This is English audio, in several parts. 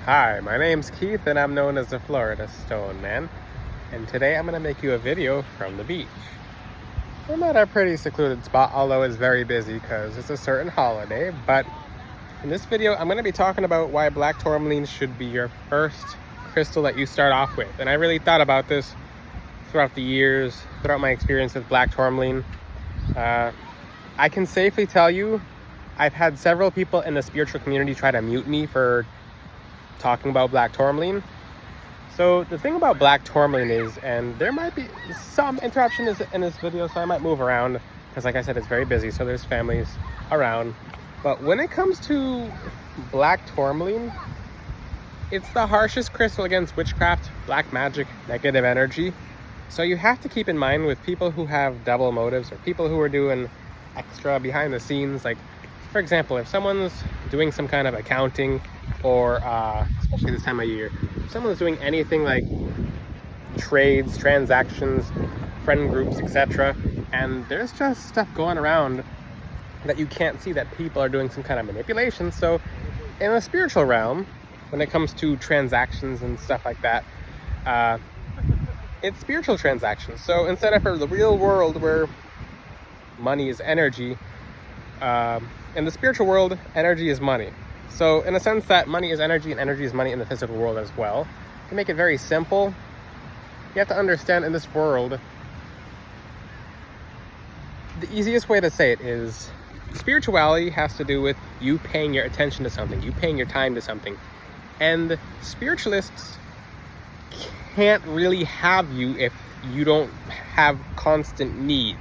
Hi, my name's Keith and I'm known as the Florida Stone Man, and today I'm going to make you a video from the beach. I'm at a pretty secluded spot, although it's very busy because it's a certain holiday, but in this video I'm going to be talking about why black tourmaline should be your first crystal that you start off with. And I really thought about this throughout the years, throughout my experience with black tourmaline. I can safely tell you I've had several people in the spiritual community try to mute me for talking about black tourmaline. So the thing about black tourmaline is, and there might be some interruption in this video, so I might move around because like I said, it's very busy, so there's families around. But when it comes to black tourmaline, it's the harshest crystal against witchcraft, black magic, negative energy. So you have to keep in mind with people who have double motives or people who are doing extra behind the scenes. Like, for example, if someone's doing some kind of accounting or especially this time of year, if someone's doing anything like trades, transactions, friend groups, etc., and there's just stuff going around that you can't see, that people are doing some kind of manipulation. So in the spiritual realm, when it comes to transactions and stuff like that, it's spiritual transactions. So instead of for the real world where money is energy, in the spiritual world, energy is money. So in a sense that money is energy and energy is money in the physical world as well. To make it very simple, you have to understand in this world, the easiest way to say it is spirituality has to do with you paying your attention to something, you paying your time to something. And spiritualists can't really have you if you don't have constant needs.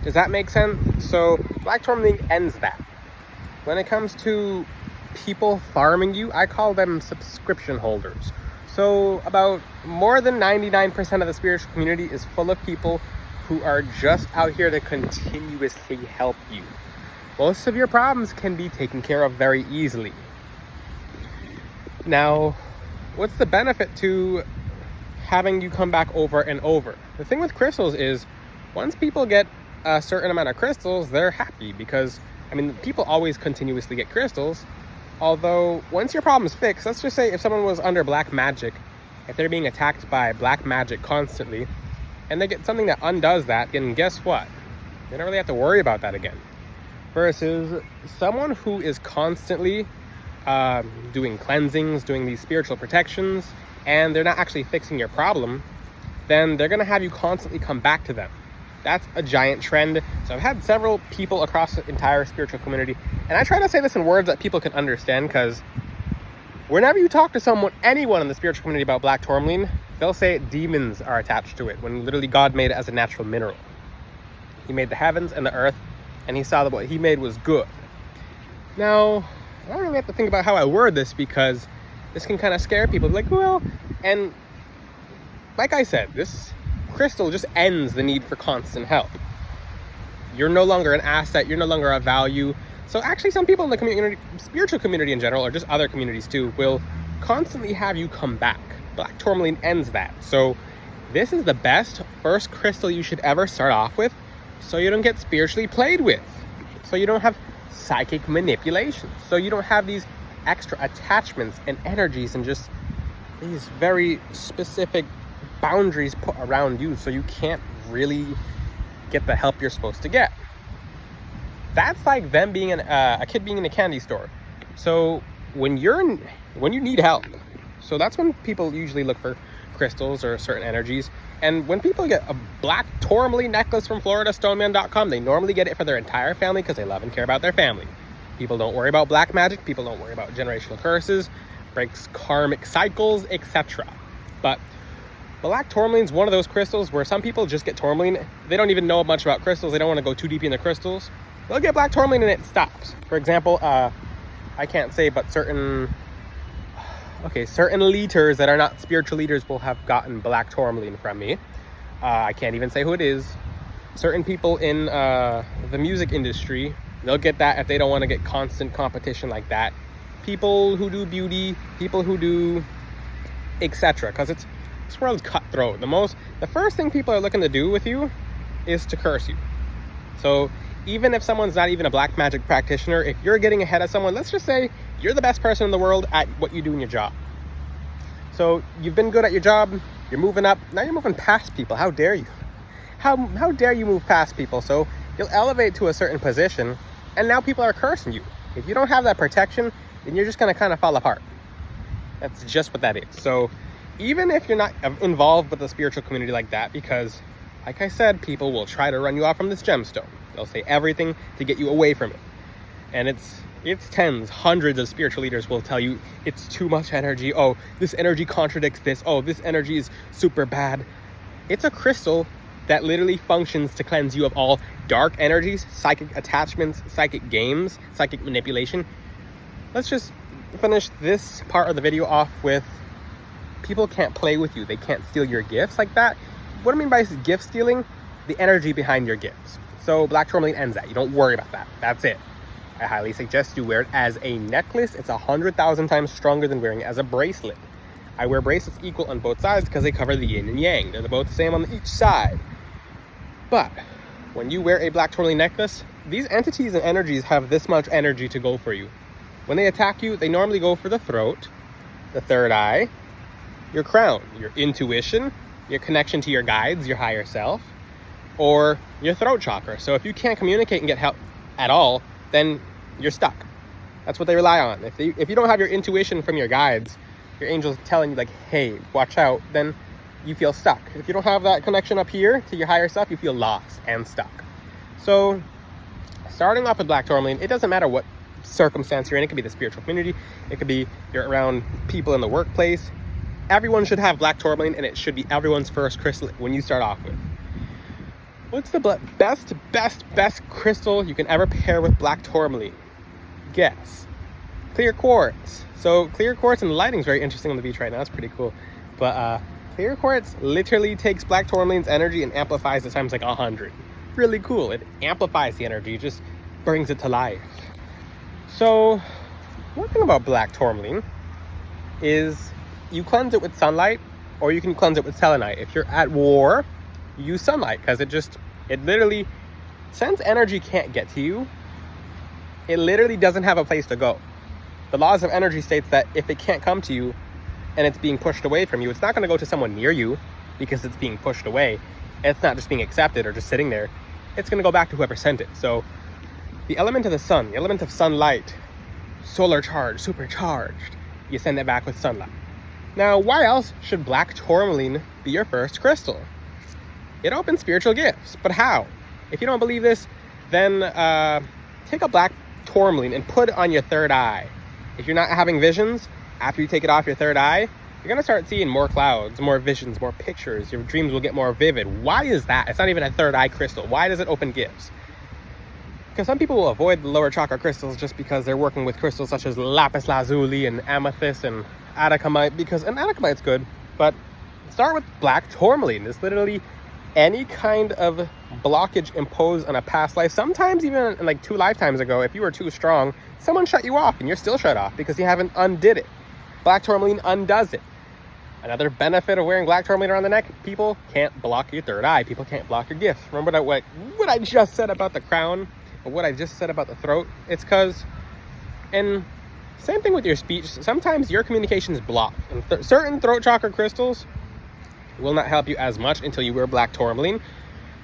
Does that make sense? So black tourmaline ends that. When it comes to people farming you, I call them subscription holders. So about more than 99% of the spiritual community is full of people who are just out here to continuously help you. Most of your problems can be taken care of very easily. Now, what's the benefit to having you come back over and over? The thing with crystals is, once people get a certain amount of crystals, they're happy because, I mean, people always continuously get crystals. Although, once your problem's fixed, let's just say if someone was under black magic, if they're being attacked by black magic constantly, and they get something that undoes that, then guess what? They don't really have to worry about that again. Versus someone who is constantly doing cleansings, doing these spiritual protections, and they're not actually fixing your problem, then they're going to have you constantly come back to them. That's a giant trend. So I've had several people across the entire spiritual community, and I try to say this in words that people can understand, because whenever you talk to anyone in the spiritual community about black tourmaline, they'll say demons are attached to it, when literally God made it as a natural mineral. He made the heavens and the earth, and he saw that what he made was good. Now, I don't really have to think about how I word this, because this can kind of scare people. Like, well, and like I said, this crystal just ends the need for constant help. You're no longer an asset, you're no longer a value. So actually some people in the community, spiritual community in general, or just other communities too, will constantly have you come back. Black tourmaline ends that. So this is the best first crystal you should ever start off with, so you don't get spiritually played with, so you don't have psychic manipulation, so you don't have these extra attachments and energies and just these very specific boundaries put around you, so you can't really get the help you're supposed to get. That's like them being a kid being in a candy store. So when you need help, so that's when people usually look for crystals or certain energies. And when people get a black tourmaline necklace from FloridaStoneman.com, they normally get it for their entire family because they love and care about their family. People don't worry about black magic, people don't worry about generational curses, breaks karmic cycles, etc. But black tourmaline is one of those crystals where some people just get tourmaline. They don't even know much about crystals. They don't want to go too deep into crystals. They'll get black tourmaline and it stops. For example, I can't say, but certain leaders that are not spiritual leaders will have gotten black tourmaline from me. I can't even say who it is. Certain people in the music industry, they'll get that if they don't want to get constant competition like that. People who do beauty, people who do etc. Because this world's cutthroat. The first thing people are looking to do with you is to curse you. So even if someone's not even a black magic practitioner, if you're getting ahead of someone, let's just say you're the best person in the world at what you do in your job. So you've been good at your job, you're moving up, now you're moving past people. How dare you? How dare you move past people? So you'll elevate to a certain position, and now people are cursing you. If you don't have that protection, then you're just going to kind of fall apart. That's just what that is. So even if you're not involved with a spiritual community like that, because like I said, people will try to run you off from this gemstone. They'll say everything to get you away from it. And it's tens, hundreds of spiritual leaders will tell you it's too much energy. Oh, this energy contradicts this. Oh, this energy is super bad. It's a crystal that literally functions to cleanse you of all dark energies, psychic attachments, psychic games, psychic manipulation. Let's just finish this part of the video off with people can't play with you. They can't steal your gifts like that. What I mean by gift stealing, the energy behind your gifts. So black tourmaline ends that. You don't worry about that. That's it. I highly suggest you wear it as a necklace. It's 100,000 times stronger than wearing it as a bracelet. I wear bracelets equal on both sides because they cover the yin and yang. They're both the same on each side. But when you wear a black tourmaline necklace, these entities and energies have this much energy to go for you. When they attack you, they normally go for the throat, the third eye, your crown, your intuition, your connection to your guides, your higher self, or your throat chakra. So if you can't communicate and get help at all, then you're stuck. That's what they rely on. If you don't have your intuition from your guides, your angels telling you like, hey, watch out, then you feel stuck. If you don't have that connection up here to your higher self, you feel lost and stuck. So starting off with black tourmaline, it doesn't matter what circumstance you're in. It could be the spiritual community. It could be you're around people in the workplace. Everyone should have black tourmaline, and it should be everyone's first crystal when you start off with. What's the best crystal you can ever pair with black tourmaline? Guess. Clear quartz. So clear quartz and the lighting is very interesting on the beach right now. It's pretty cool. But clear quartz literally takes black tourmaline's energy and amplifies it times like 100. Really cool. It amplifies the energy, just brings it to life. So one thing about black tourmaline is you cleanse it with sunlight, or you can cleanse it with selenite. If you're at war, you use sunlight because it literally, since energy can't get to you, it literally doesn't have a place to go. The laws of energy states that if it can't come to you and it's being pushed away from you, it's not going to go to someone near you because it's being pushed away. It's not just being accepted or just sitting there. It's going to go back to whoever sent it. So the element of the sun, the element of sunlight, solar charged, supercharged, you send it back with sunlight. Now, why else should black tourmaline be your first crystal? It opens spiritual gifts, but how? If you don't believe this, then take a black tourmaline and put it on your third eye. If you're not having visions, after you take it off your third eye, you're going to start seeing more clouds, more visions, more pictures. Your dreams will get more vivid. Why is that? It's not even a third eye crystal. Why does it open gifts? Because some people will avoid the lower chakra crystals just because they're working with crystals such as lapis lazuli and amethyst and atacamite, and atacamite's good, but start with black tourmaline. It's literally any kind of blockage imposed on a past life. Sometimes even like 2 lifetimes ago, if you were too strong, someone shut you off and you're still shut off because you haven't undid it. Black tourmaline undoes it. Another benefit of wearing black tourmaline around the neck, people can't block your third eye. People can't block your gifts. Remember that what I just said about the crown, or what I just said about the throat? It's because, and same thing with your speech, sometimes your communication is blocked. And certain throat chakra crystals will not help you as much until you wear black tourmaline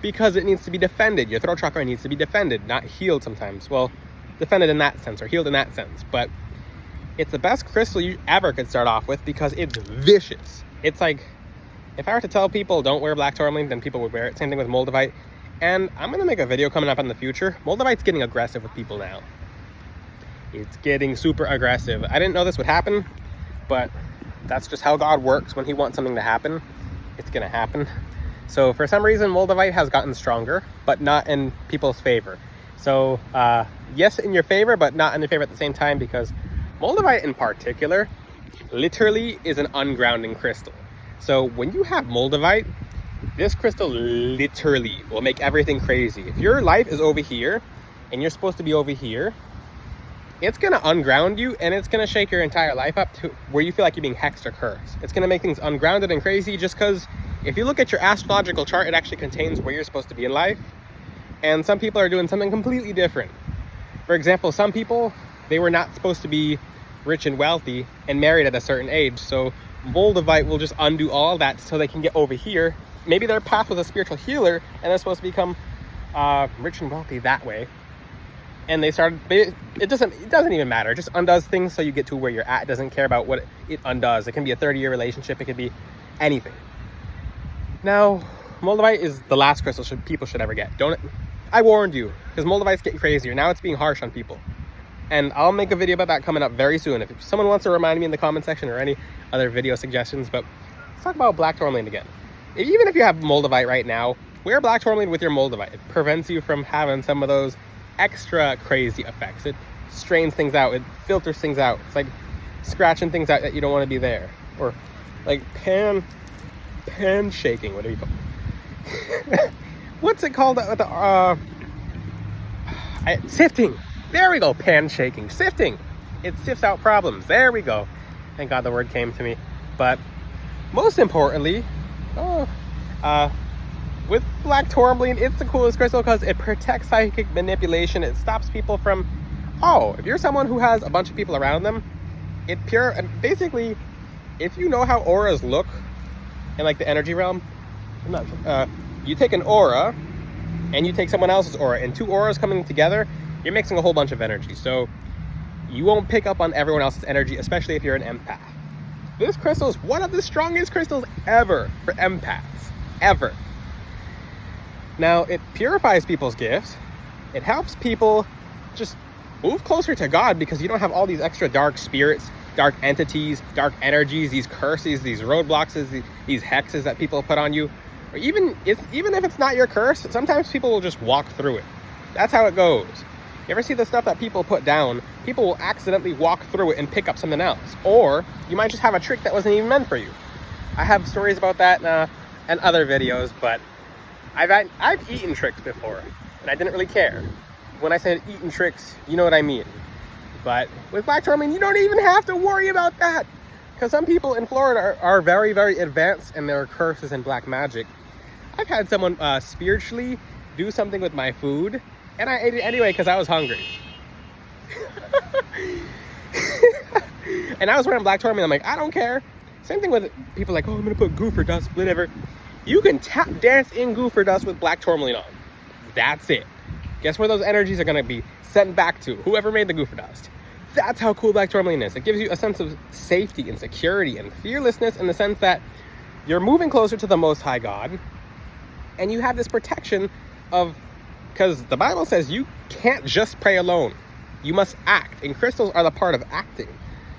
because it needs to be defended. Your throat chakra needs to be defended, not healed sometimes. Well, defended in that sense, or healed in that sense. But it's the best crystal you ever could start off with because it's vicious. It's like, if I were to tell people don't wear black tourmaline, then people would wear it. Same thing with moldavite. And I'm going to make a video coming up in the future. Moldavite's getting aggressive with people now. It's getting super aggressive. I didn't know this would happen, but that's just how God works. When he wants something to happen, it's going to happen. So for some reason, moldavite has gotten stronger, but not in people's favor. So yes, in your favor, but not in your favor at the same time, because moldavite in particular literally is an ungrounding crystal. So when you have moldavite, this crystal literally will make everything crazy. If your life is over here and you're supposed to be over here, it's going to unground you, and it's going to shake your entire life up to where you feel like you're being hexed or cursed. It's going to make things ungrounded and crazy just because if you look at your astrological chart, it actually contains where you're supposed to be in life. And some people are doing something completely different. For example, some people, they were not supposed to be rich and wealthy and married at a certain age. So moldavite will just undo all that so they can get over here. Maybe their path was a spiritual healer and they're supposed to become rich and wealthy that way. And it doesn't even matter. It just undoes things so you get to where you're at. It doesn't care about what it undoes. It can be a 30-year relationship. It could be anything. Now, moldavite is the last crystal people should ever get. I warned you, because moldavite's getting crazier. Now it's being harsh on people. And I'll make a video about that coming up very soon. If someone wants to remind me in the comment section or any other video suggestions. But let's talk about black tourmaline again. Even if you have moldavite right now, wear black tourmaline with your moldavite. It prevents you from having some of those extra crazy effects. It strains things out. It filters things out. It's like scratching things out that you don't want to be there. Or like pan shaking. What do you call it? What's it called? Sifting. There we go. Pan shaking. Sifting. It sifts out problems. There we go. Thank God the word came to me. But most importantly, with black tourmaline, it's the coolest crystal because it protects psychic manipulation. It stops people from, if you're someone who has a bunch of people around them, basically, if you know how auras look in like the energy realm, you take an aura and you take someone else's aura, and two auras coming together, you're mixing a whole bunch of energy. So you won't pick up on everyone else's energy, especially if you're an empath. This crystal is one of the strongest crystals ever for empaths, ever. Now, it purifies people's gifts. It helps people just move closer to God because you don't have all these extra dark spirits, dark entities, dark energies, these curses, these roadblocks, these hexes that people put on you. Or even if it's not your curse, sometimes people will just walk through it. That's how it goes. You ever see the stuff that people put down? People will accidentally walk through it and pick up something else. Or you might just have a trick that wasn't even meant for you. I have stories about that and other videos, but I've eaten tricks before, and I didn't really care. When I said eaten tricks, you know what I mean. But with black tourmaline, you don't even have to worry about that. Because some people in Florida are very, very advanced in their curses and black magic. I've had someone spiritually do something with my food, and I ate it anyway because I was hungry. And I was wearing black tourmaline. I'm like, I don't care. Same thing with people like, I'm going to put goofer dust, whatever. You can tap dance in goofer dust with black tourmaline on. That's it. Guess where those energies are going to be sent back to? Whoever made the goofer dust. That's how cool black tourmaline is. It gives you a sense of safety and security and fearlessness in the sense that you're moving closer to the Most High God, and you have this protection because the Bible says you can't just pray alone. You must act, and crystals are the part of acting.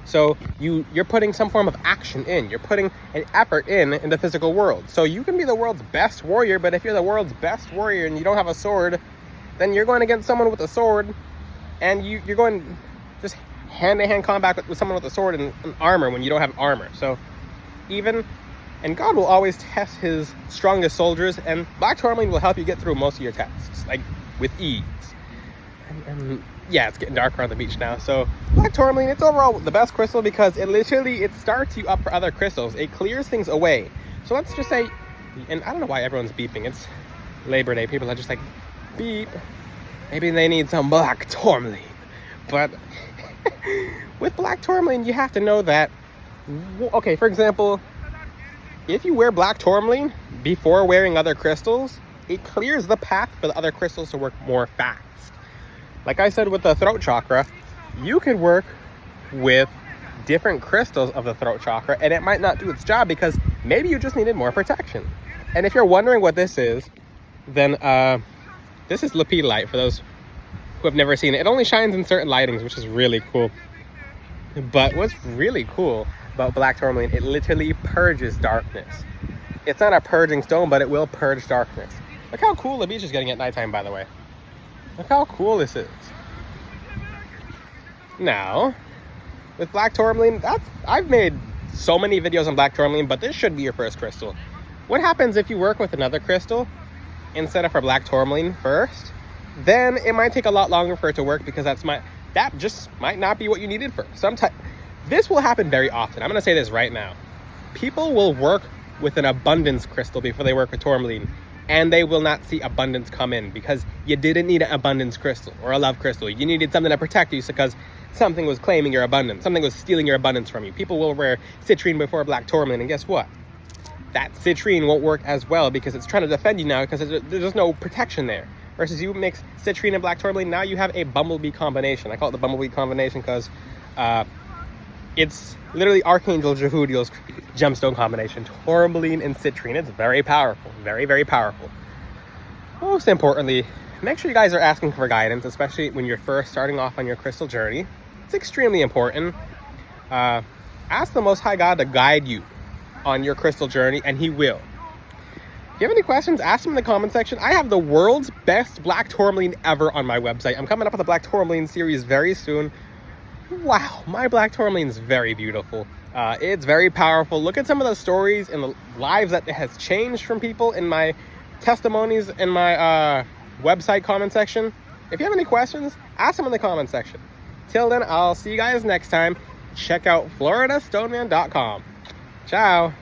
So you're putting some form of action in. You're putting an effort in the physical world. So you can be the world's best warrior, but if you're the world's best warrior and you don't have a sword, then you're going against someone with a sword, and you're going just hand-to-hand combat with someone with a sword and armor when you don't have armor. So and God will always test his strongest soldiers, and black tourmaline will help you get through most of your tests, like with ease. And yeah, it's getting darker on the beach now. So black tourmaline, it's overall the best crystal because it starts you up for other crystals. It clears things away. So let's just say, and I don't know why everyone's beeping. It's Labor Day. People are just like, beep. Maybe they need some black tourmaline. But with black tourmaline, you have to know that, okay, for example, if you wear black tourmaline before wearing other crystals, it clears the path for the other crystals to work more fast. Like I said with the throat chakra, you could work with different crystals of the throat chakra and it might not do its job because maybe you just needed more protection. And if you're wondering what this is, then this is lepidolite for those who have never seen it. It only shines in certain lightings, which is really cool. But what's really cool about black tourmaline, it literally purges darkness. It's not a purging stone, but it will purge darkness. Look how cool the beach is getting at nighttime, by the way. Look how cool this is. Now, with black tourmaline, I've made so many videos on black tourmaline, but this should be your first crystal. What happens if you work with another crystal instead of for black tourmaline first? Then it might take a lot longer for it to work because that just might not be what you needed for. This will happen very often. I'm going to say this right now. People will work with an abundance crystal before they work with tourmaline, and they will not see abundance come in because you didn't need an abundance crystal or a love crystal. You needed something to protect you because something was claiming your abundance. Something was stealing your abundance from you. People will wear citrine before black tourmaline, and guess what? That citrine won't work as well because it's trying to defend you now because there's no protection there. Versus you mix citrine and black tourmaline, now you have a bumblebee combination. I call it the bumblebee combination because it's literally Archangel Jehudil's gemstone combination, tourmaline and citrine. It's very powerful, very, very powerful. Most importantly, make sure you guys are asking for guidance, especially when you're first starting off on your crystal journey. It's extremely important. Ask the Most High God to guide you on your crystal journey, and he will. If you have any questions, ask them in the comment section. I have the world's best black tourmaline ever on my website. I'm coming up with a black tourmaline series very soon. Wow, my black tourmaline is very beautiful. It's very powerful. Look at some of the stories and the lives that it has changed from people in my testimonies in my website comment section. If you have any questions, ask them in the comment section. Till then, I'll see you guys next time. Check out FloridaStoneman.com. Ciao.